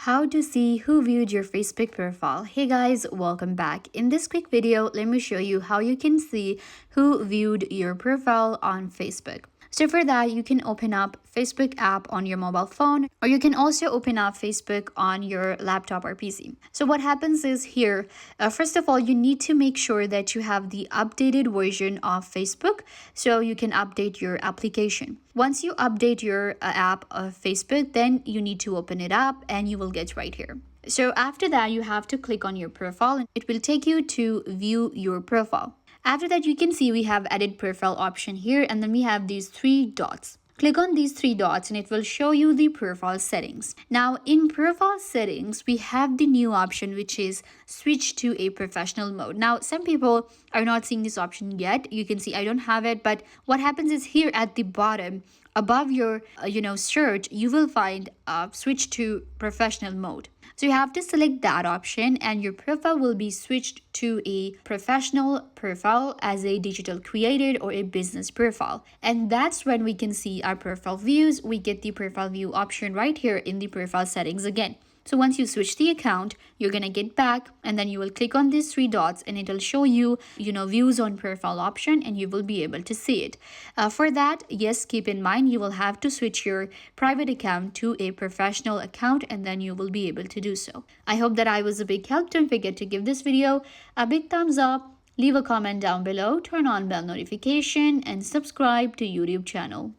How to see who viewed your Facebook profile. Hey guys, welcome back. In this quick video, let me show you how you can see who viewed your profile on Facebook. So for that, you can open up Facebook app on your mobile phone, or you can also open up Facebook on your laptop or PC. So what happens is here, first of all, you need to make sure that you have the updated version of Facebook so you can update your application. Once you update your app of Facebook, then you need to open it up and you will get right here. So after that, you have to click on your profile and it will take you to view your profile. After that, you can see we have edit profile option here, and then we have these three dots. Click on these three dots and it will show you the profile settings. Now in profile settings, we have the new option which is switch to a professional mode. Now some people are not seeing this option yet. You can see I don't have it, but what happens is here at the bottom above your search, you will find switch to professional mode. So you have to select that option and your profile will be switched to a professional profile as a digital creator or a business profile. And that's when we can see our profile views. We get the profile view option right here in the profile settings again. So once you switch the account, you're going to get back and then you will click on these three dots and it'll show you, views on profile option and you will be able to see it. For that, yes, keep in mind, you will have to switch your private account to a professional account and then you will be able to do so. I hope that I was a big help. Don't forget to give this video a big thumbs up, leave a comment down below, turn on bell notification and subscribe to YouTube channel.